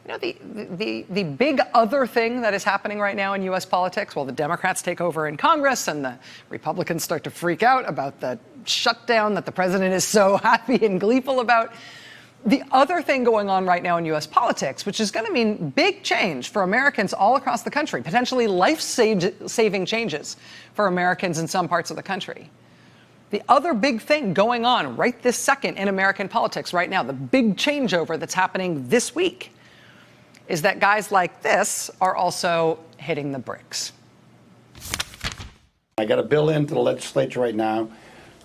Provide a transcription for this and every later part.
You know, the big other thing that is happening right now in U.S. politics, while the Democrats take over in Congress and the Republicans start to freak out about the shutdown that the president is so happy and gleeful about, the other thing going on right now in U.S. politics, which is going to mean big change for Americans all across the country, potentially life-saving changes for Americans in some parts of the country. The other big thing going on right this second in American politics right now, the big changeover that's happening this week, is that guys like this are also hitting the bricks. I got a bill into the legislature right now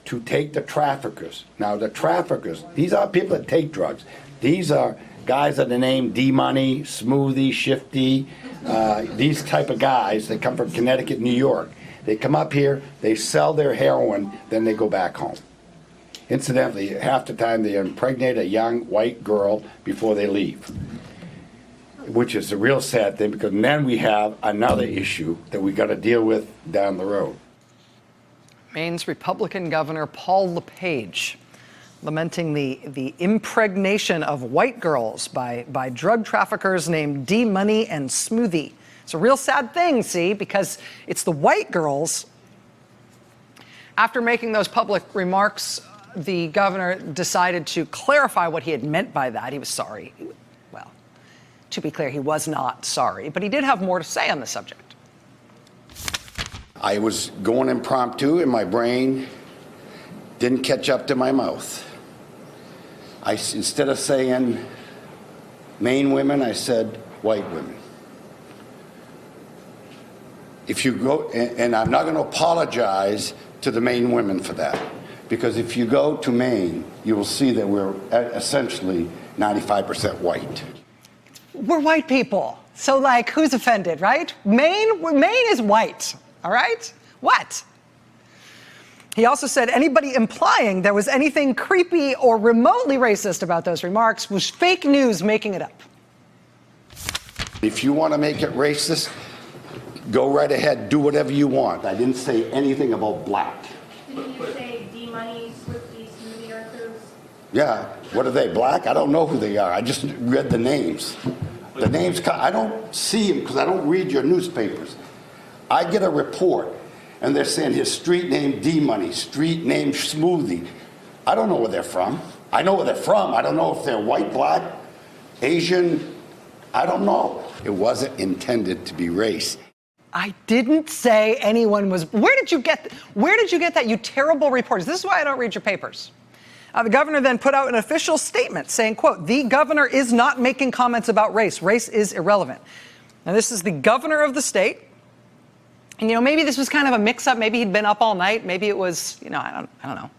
to take the traffickers. Now, the traffickers, these are people that take drugs. These are guys that are named D-Money, Smoothie, Shifty, these type of guys. They come from Connecticut, New York. They come up here, they sell their heroin, then they go back home. Incidentally, half the time they impregnate a young white girl before they leave, which is a real sad thing, because then we have another issue that we got to deal with down the road. Maine's Republican Governor Paul LePage lamenting the impregnation of white girls by drug traffickers named D-Money and Smoothie. It's a real sad thing, see, because it's the white girls. After making those public remarks, the governor decided to clarify what he had meant by that. He was sorry. Well, to be clear, he was not sorry, but he did have more to say on the subject. I was going impromptu and my brain didn't catch up to my mouth. Instead of saying Maine women, I said white women. If you go, and I'm not going to apologize to the Maine women for that, because if you go to Maine, you will see that we're essentially 95% white. We're white people. So, like, who's offended, right? Maine is white, all right? What? He also said anybody implying there was anything creepy or remotely racist about those remarks was fake news making it up. If you want to make it racist, go right ahead, do whatever you want. I didn't say anything about black. Didn't you say D-Money, Swifty, Smoothie Arthurs? Yeah, what are they, black? I don't know who they are. I just read the names. The names, I don't see them because I don't read your newspapers. I get a report, and they're saying his street name D-Money, street name Smoothie. I don't know where they're from. I know where they're from. I don't know if they're white, black, Asian. I don't know. It wasn't intended to be race. I didn't say anyone was. Where did you get that, you terrible reporters? This is why I don't read your papers. The governor then put out an official statement saying, quote, the governor is not making comments about race. Race is irrelevant. Now, this is the governor of the state. And, you know, maybe this was kind of a mix-up. Maybe he'd been up all night. Maybe it was, you know, I don't know.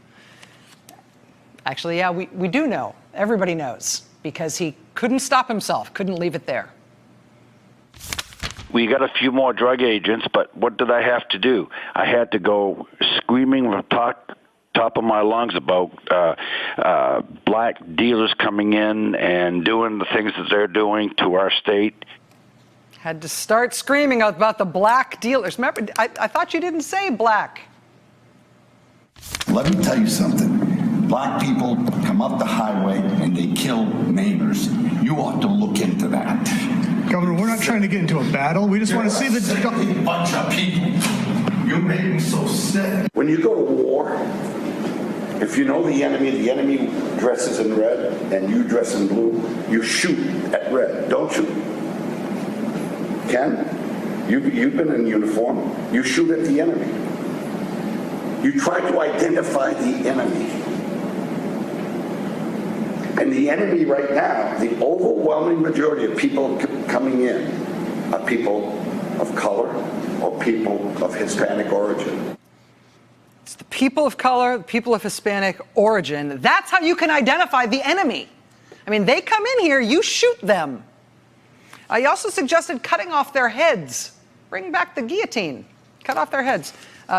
Actually, yeah, we do know. Everybody knows, because he couldn't stop himself, couldn't leave it there. We got a few more drug agents, but what did I have to do? I had to go screaming from top of my lungs about black dealers coming in and doing the things that they're doing to our state. Had to start screaming about the black dealers. Remember, I thought you didn't say black. Let me tell you something. Black people come up the highway and they kill neighbors. You ought to look into that. Governor, we're not trying to get into a battle. We just want to see the bunch of people. You made me so sick. When you go to war, if you know the enemy dresses in red and you dress in blue, you shoot at red, don't you? Ken, you've been in uniform. You shoot at the enemy. You try to identify the enemy. And the enemy right now, the overwhelming majority of people coming in are people of color or people of Hispanic origin. It's the people of color, the people of Hispanic origin. That's how you can identify the enemy. I mean, they come in here, you shoot them. He also suggested cutting off their heads. Bring back the guillotine. Cut off their heads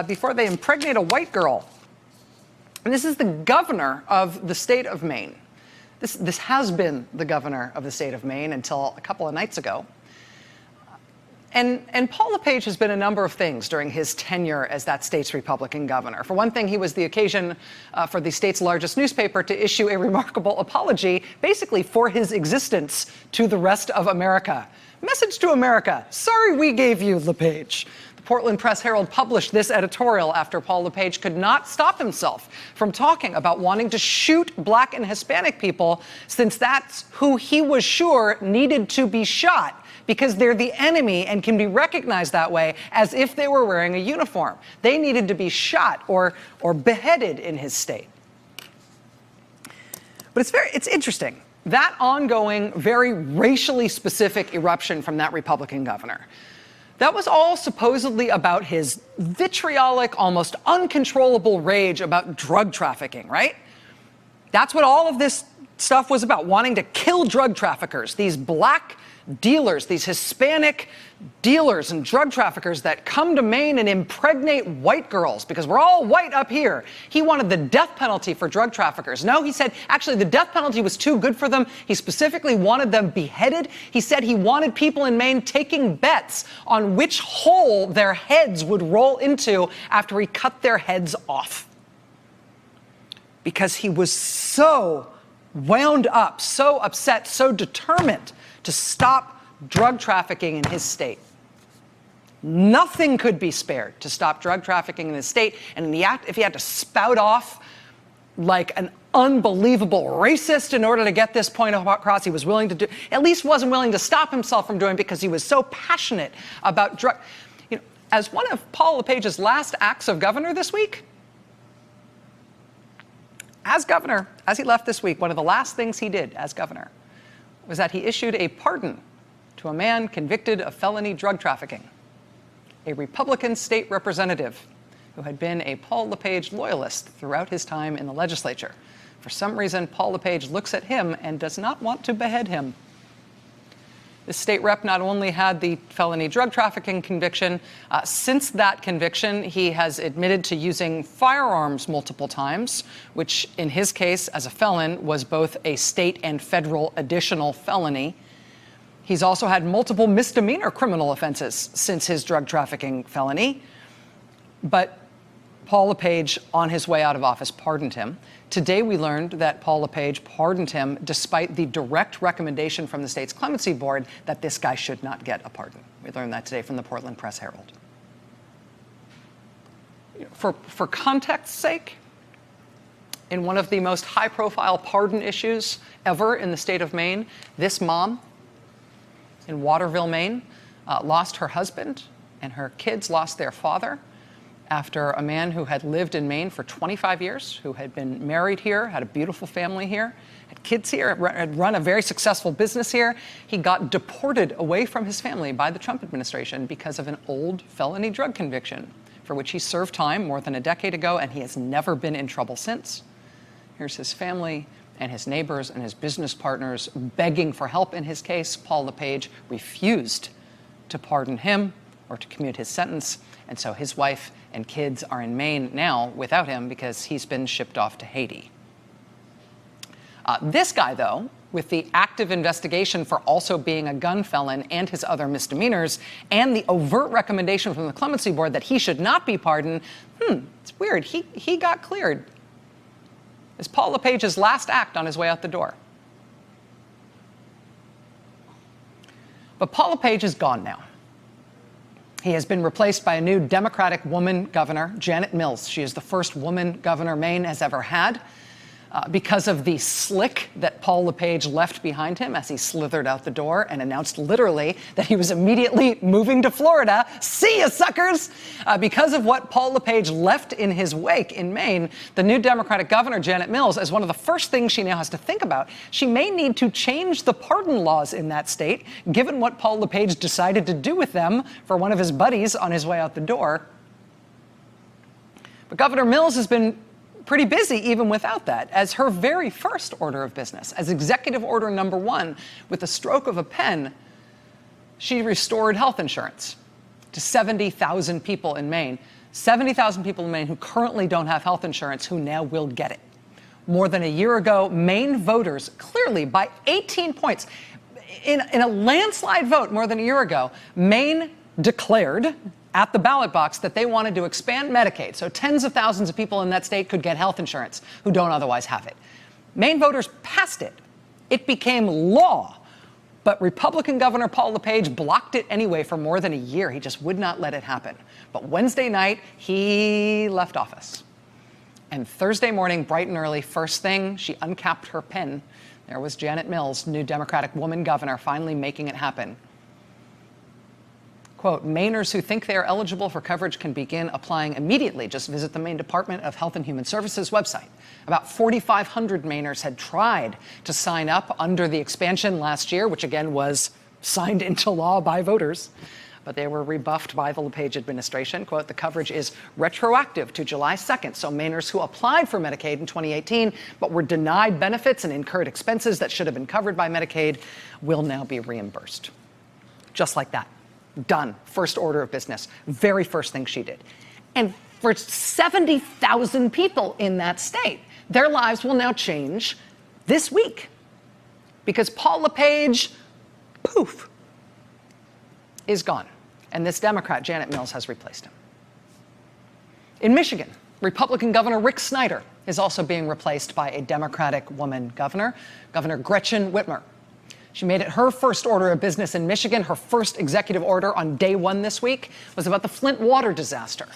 before they impregnate a white girl. And this is the governor of the state of Maine. This has been the governor of the state of Maine until a couple of nights ago. And Paul LePage has been a number of things during his tenure as that state's Republican governor. For one thing, he was the occasion for the state's largest newspaper to issue a remarkable apology, basically for his existence to the rest of America. Message to America: sorry we gave you LePage. The Portland Press-Herald published this editorial after Paul LePage could not stop himself from talking about wanting to shoot Black and Hispanic people, since that's who he was sure needed to be shot, because they're the enemy and can be recognized that way as if they were wearing a uniform. They needed to be shot or beheaded in his state. But it's interesting. That ongoing, very racially specific eruption from that Republican governor, that was all supposedly about his vitriolic, almost uncontrollable rage about drug trafficking, right? That's what all of this stuff was about, wanting to kill drug traffickers, these Black dealers, these Hispanic dealers and drug traffickers that come to Maine and impregnate white girls, because we're all white up here. He wanted the death penalty for drug traffickers. No, he said, actually, the death penalty was too good for them. He specifically wanted them beheaded. He said he wanted people in Maine taking bets on which hole their heads would roll into after he cut their heads off. Because he was so wound up, so upset, so determined to stop drug trafficking in his state. Nothing could be spared to stop drug trafficking in his state, and if he had to spout off like an unbelievable racist in order to get this point across, he was willing to do, at least wasn't willing to stop himself from doing, because he was so passionate about drug. You know, as one of Paul LePage's last acts of governor this week, as governor, as he left this week, one of the last things he did as governor was that he issued a pardon to a man convicted of felony drug trafficking, a Republican state representative who had been a Paul LePage loyalist throughout his time in the legislature. For some reason, Paul LePage looks at him and does not want to behead him. The state rep not only had the felony drug trafficking conviction, since that conviction, he has admitted to using firearms multiple times, which in his case, as a felon, was both a state and federal additional felony. He's also had multiple misdemeanor criminal offenses since his drug trafficking felony. But Paul LePage, on his way out of office, pardoned him. Today, we learned that Paul LePage pardoned him despite the direct recommendation from the state's clemency board that this guy should not get a pardon. We learned that today from the Portland Press-Herald. For context's sake, in one of the most high-profile pardon issues ever in the state of Maine, this mom in Waterville, Maine, lost her husband, and her kids lost their father after a man who had lived in Maine for 25 years, who had been married here, had a beautiful family here, had kids here, had run a very successful business here. He got deported away from his family by the Trump administration because of an old felony drug conviction for which he served time more than a decade ago, and he has never been in trouble since. Here's his family and his neighbors and his business partners begging for help in his case. Paul LePage refused to pardon him or to commute his sentence, and so his wife and kids are in Maine now without him because he's been shipped off to Haiti. This guy, though, with the active investigation for also being a gun felon and his other misdemeanors, and the overt recommendation from the clemency board that he should not be pardoned, it's weird. He got cleared. It's Paul LePage's last act on his way out the door. But Paul LePage is gone now. He has been replaced by a new Democratic woman governor, Janet Mills. She is the first woman governor Maine has ever had. Because of the slick that Paul LePage left behind him as he slithered out the door and announced literally that he was immediately moving to Florida. See ya, suckers! Because of what Paul LePage left in his wake in Maine, the new Democratic governor, Janet Mills, as one of the first things she now has to think about, she may need to change the pardon laws in that state, given what Paul LePage decided to do with them for one of his buddies on his way out the door. But Governor Mills has been pretty busy even without that, as her very first order of business, as executive order number 1, with the stroke of a pen, she restored health insurance to 70,000 people in Maine. 70,000 people in Maine who currently don't have health insurance, who now will get it. More than a year ago, Maine voters, clearly by 18 points, in a landslide vote more than a year ago, Maine declared at the ballot box that they wanted to expand Medicaid, so tens of thousands of people in that state could get health insurance who don't otherwise have it. Maine voters passed it. It became law. But Republican Governor Paul LePage blocked it anyway for more than a year. He just would not let it happen. But Wednesday night, he left office. And Thursday morning, bright and early, first thing, she uncapped her pen. There was Janet Mills, new Democratic woman governor, finally making it happen. Quote, Mainers who think they are eligible for coverage can begin applying immediately. Just visit the Maine Department of Health and Human Services website. About 4,500 Mainers had tried to sign up under the expansion last year, which again was signed into law by voters. But they were rebuffed by the LePage administration. Quote, the coverage is retroactive to July 2nd. So Mainers who applied for Medicaid in 2018 but were denied benefits and incurred expenses that should have been covered by Medicaid will now be reimbursed. Just like that. Done. First order of business. Very first thing she did. And for 70,000 people in that state, their lives will now change this week. Because Paul LePage, poof, is gone. And this Democrat, Janet Mills, has replaced him. In Michigan, Republican Governor Rick Snyder is also being replaced by a Democratic woman governor, Governor Gretchen Whitmer. She made it her first order of business in Michigan. Her first executive order on day one this week was about the Flint water disaster,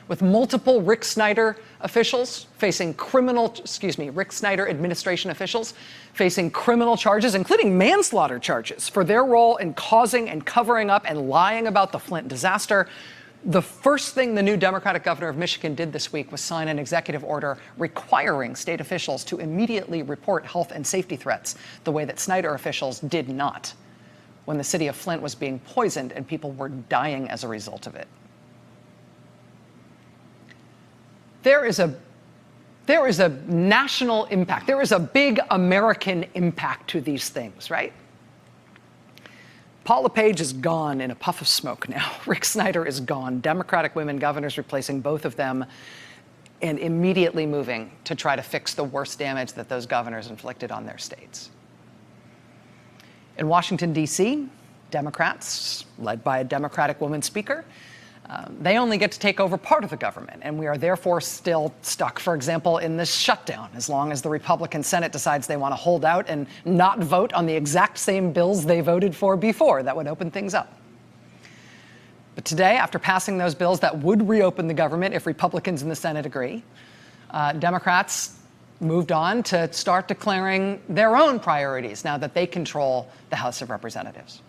with multiple Rick Snyder officials facing Rick Snyder administration officials facing criminal charges, including manslaughter charges, for their role in causing and covering up and lying about the Flint disaster. The first thing the new Democratic governor of Michigan did this week was sign an executive order requiring state officials to immediately report health and safety threats, the way that Snyder officials did not when the city of Flint was being poisoned and people were dying as a result of it. There is a national impact. There is a big American impact to these things, right? Paul LePage is gone in a puff of smoke now. Rick Snyder is gone. Democratic women governors replacing both of them and immediately moving to try to fix the worst damage that those governors inflicted on their states. In Washington, D.C., Democrats, led by a Democratic woman speaker, they only get to take over part of the government, and we are therefore still stuck, for example, in this shutdown, as long as the Republican Senate decides they want to hold out and not vote on the exact same bills they voted for before. That would open things up. But today, after passing those bills that would reopen the government if Republicans in the Senate agree, Democrats moved on to start declaring their own priorities now that they control the House of Representatives.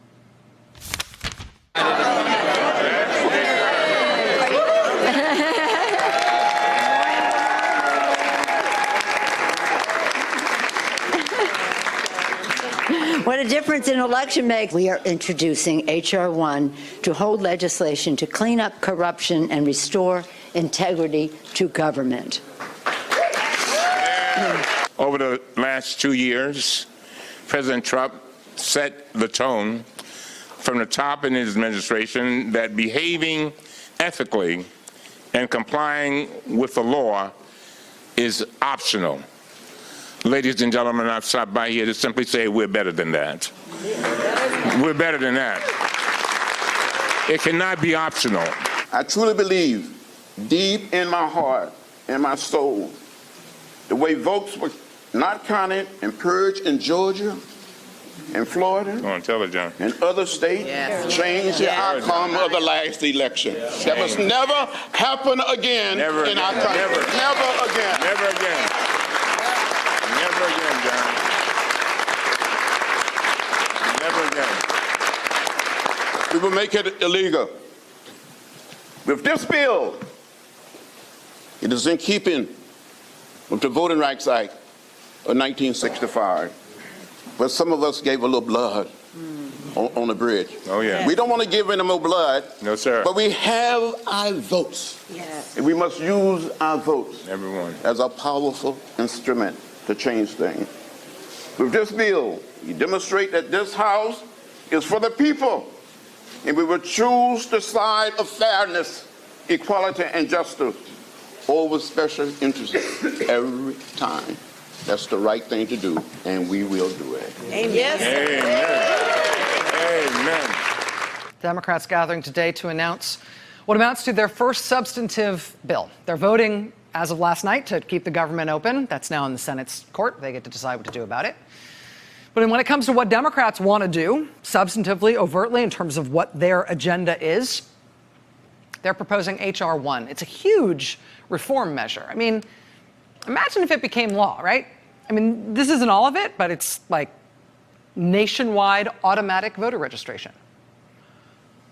What a difference an election makes. We are introducing H.R. 1 to hold legislation to clean up corruption and restore integrity to government. Over the last 2 years, President Trump set the tone from the top in his administration that behaving ethically and complying with the law is optional. Ladies and gentlemen, I've stopped by here to simply say we're better than that. We're better than that. It cannot be optional. I truly believe, deep in my heart and my soul, the way votes were not counted and purged in Georgia and Florida Tell it, John. and other states changed the outcome of the last election. That must never happen again in our country. Never again. Never again. Never again, John. Never again. We will make it illegal. With this bill, it is in keeping with the Voting Rights Act of 1965. But some of us gave a little blood on the bridge. Oh, yeah. We don't want to give any more blood. No, sir. But we have our votes. Yes. And we must use our votes Everyone. as a powerful instrument to change things. With this bill, you demonstrate that this House is for the people, and we will choose the side of fairness, equality, and justice over special interests every time. That's the right thing to do, and we will do it. Amen. Amen. Amen. Democrats gathering today to announce what amounts to their first substantive bill. They're voting as of last night to keep the government open. That's now in the Senate's court. They get to decide what to do about it. But when it comes to what Democrats want to do, substantively, overtly, in terms of what their agenda is, they're proposing H.R. 1. It's a huge reform measure. I mean, imagine if it became law, right? I mean, this isn't all of it, but it's like nationwide automatic voter registration.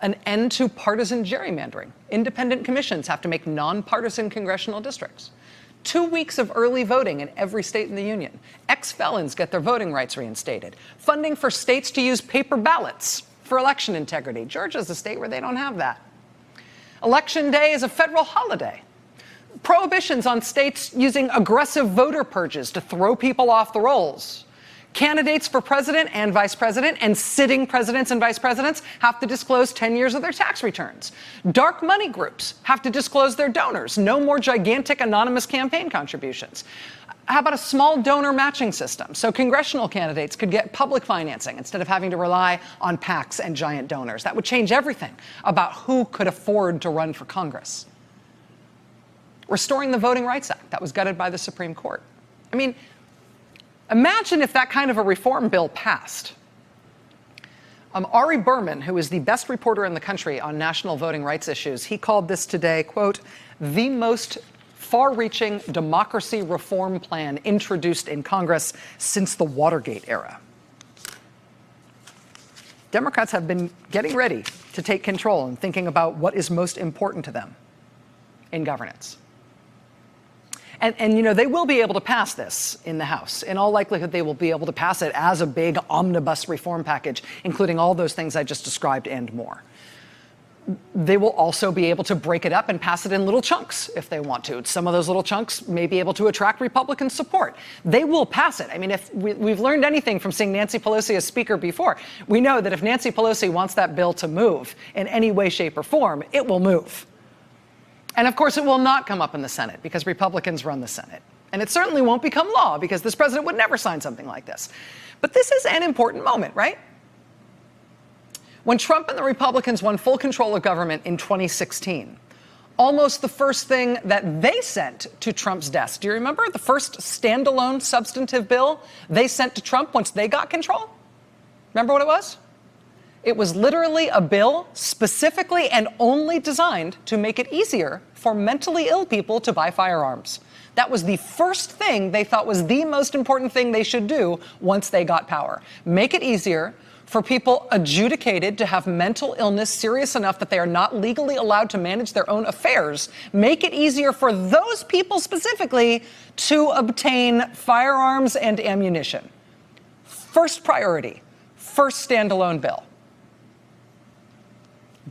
An end to partisan gerrymandering. Independent commissions have to make nonpartisan congressional districts. 2 weeks of early voting in every state in the union. Ex-felons get their voting rights reinstated. Funding for states to use paper ballots for election integrity. Georgia's a state where they don't have that. Election day is a federal holiday. Prohibitions on states using aggressive voter purges to throw people off the rolls. Candidates for president and vice president and sitting presidents and vice presidents have to disclose 10 years of their tax returns. Dark money groups have to disclose their donors. No more gigantic anonymous campaign contributions. How about a small donor matching system so congressional candidates could get public financing instead of having to rely on PACs and giant donors? That would change everything about who could afford to run for Congress. Restoring the Voting Rights Act that was gutted by the Supreme Court. I mean, imagine if that kind of a reform bill passed. Ari Berman, who is the best reporter in the country on national voting rights issues, he called this today, quote, the most far-reaching democracy reform plan introduced in Congress since the Watergate era. Democrats have been getting ready to take control and thinking about what is most important to them in governance. And you know, they will be able to pass this in the House. In all likelihood, they will be able to pass it as a big omnibus reform package, including all those things I just described and more. They will also be able to break it up and pass it in little chunks if they want to. Some of those little chunks may be able to attract Republican support. They will pass it. I mean, if we've learned anything from seeing Nancy Pelosi as Speaker before, we know that if Nancy Pelosi wants that bill to move in any way, shape, or form, it will move. And of course, it will not come up in the Senate because Republicans run the Senate. And it certainly won't become law because this president would never sign something like this. But this is an important moment, right? When Trump and the Republicans won full control of government in 2016, almost the first thing that they sent to Trump's desk, do you remember the first standalone substantive bill they sent to Trump once they got control? Remember what it was? It was literally a bill specifically and only designed to make it easier for mentally ill people to buy firearms. That was the first thing they thought was the most important thing they should do once they got power. Make it easier for people adjudicated to have mental illness serious enough that they are not legally allowed to manage their own affairs. Make it easier for those people specifically to obtain firearms and ammunition. First priority, first standalone bill.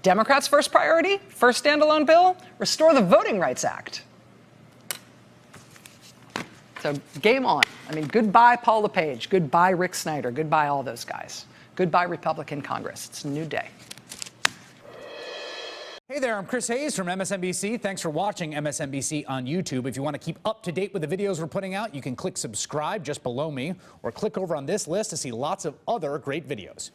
Democrats' first priority, first standalone bill, restore the Voting Rights Act. So game on. I mean, goodbye Paul LePage, goodbye Rick Snyder, goodbye all those guys. Goodbye Republican Congress. It's a new day. Hey there, I'm Chris Hayes from MSNBC. Thanks for watching MSNBC on YouTube. If you want to keep up to date with the videos we're putting out, you can click subscribe just below me or click over on this list to see lots of other great videos.